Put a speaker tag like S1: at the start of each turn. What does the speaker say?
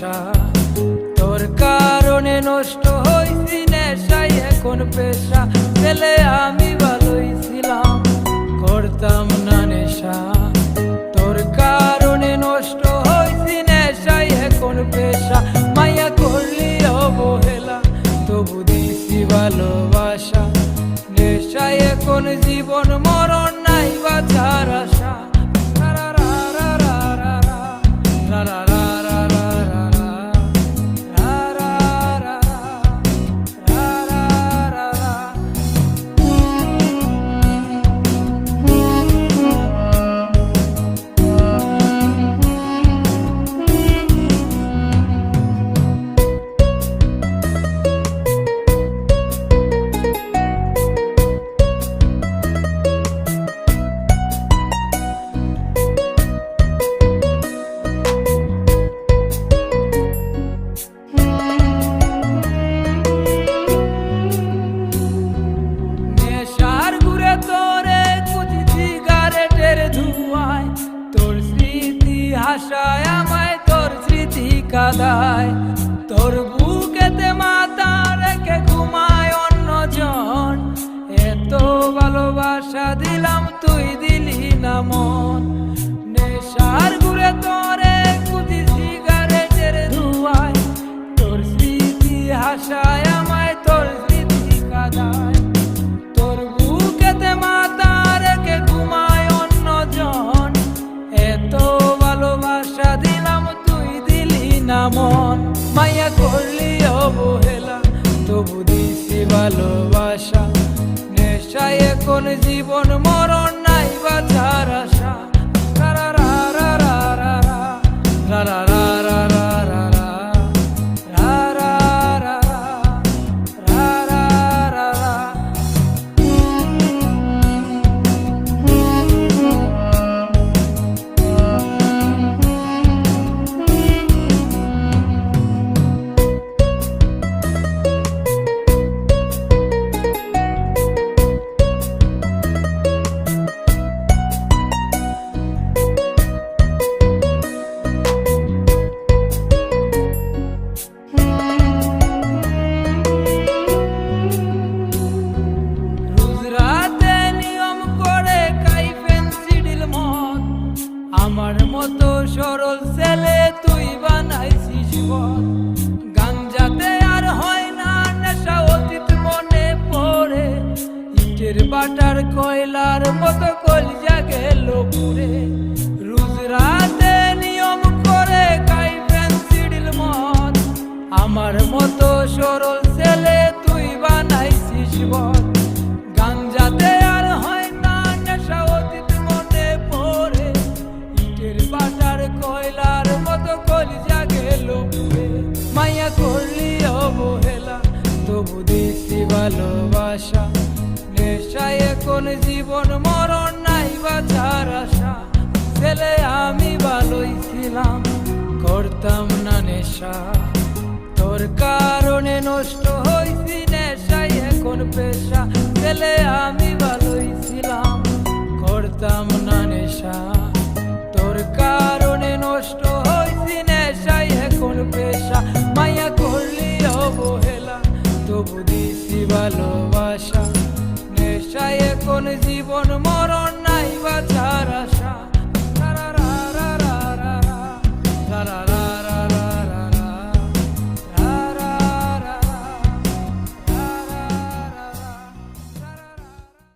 S1: নেশা, তোর কারণে নষ্ট হইছি নেশাই এখন পেশা। ছেলে আমি ভালোই ছিলাম, করতাম না নেশা, তোর কারণে নষ্ট হইছি নেশাই এখন পেশা। মাইয়া করলি অবহেলা, তবু দিছি ভালোবাসা, নেশাই এখন জীবন মরণ নাই বাঁচার আশা। আশায় আমায় তোর স্মৃতি কাঁদায়, তোর বুকেতে মাথা রেখে ঘুমায় অন্যজন। এত ভালোবাসা দিলাম তুই দিলি না মন, নেশার ঘুরে তোরে কুচি সিগারেটের ধোঁয়ায়, তোর স্মৃতি আশায় আমায় তোর স্মৃতি কাঁদায়, তোর বুকেতে মাথা রেখে ঘুমায় অন্যজন। এত ভালোবাসা দিলাম তুই দিলি না মন, মাইয়া করলি অবহেলা, তবু দিছি ভালোবাসা, নেশায় এখন জীবন মরণ নাই বাঁচার আশা। রা রা রা রা রা রা রা রা রা রা রা রা আমার মতো সরল ছেলে তুই বানাইছিস জীবন, গাঞ্জাতে আর হয় না নেশা অতীত মনে পড়ে, ইটের বাটার কয়লার মতো কলজা গেল পুড়ে। রোজ রাতে নিয়ম করে খাই পেন্সিল মদ, আমার মতো সরল ছেলে তুই বানাইছিস জীবন, গাঞ্জাতে আর হয় না নেশা অতীত মনে পড়ে, বাটার কয়লার মতো কলজা গেল পুড়ে। মাইয়া করলি অবহেলা, তবু দিছি ভালোবাসা, নেশায় এখন জীবন মরণ নাই বাঁচার আশা। ছেলে আমি ভালোই ছিলাম, করতাম না নেশা, তোর কারণে নষ্ট হইছি নেশাই এখন পেশা। ছেলে আমি ভালোই ছিলাম, করতাম না নেশা, তোর কারণে নষ্ট হইছি নেশাই এখন পেশা। মাইয়া করলি অবহেলা, তবু দিছি ভালোবাসা, নেশাই এখন জীবন মরণ নাই বাঁচার আশা।